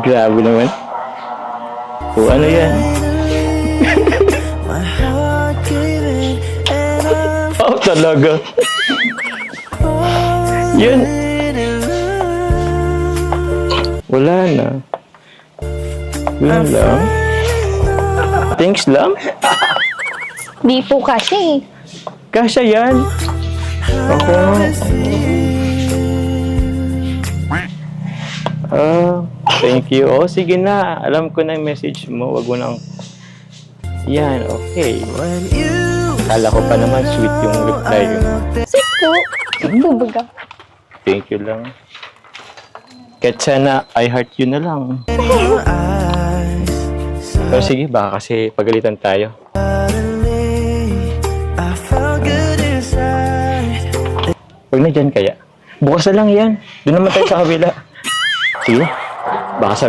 Grabe naman. O ano yan? Oh, talaga. Yan. Wala na. Yun lang. Thanks lang. Di po kasi. Kasya yan. Ako. Thank you. Oh, sige na. Alam ko na yung message mo. Wag mo nang... Yan, okay. Kala ko pa naman sweet yung reply ko. Sweet po. Bubaga. Thank you lang. Kahit sana, I heart you na lang. Pero sige, baka kasi pagalitan tayo. Huwag na dyan kaya. Bukas na lang yan. Doon naman tayo sa kabila. Sige, baka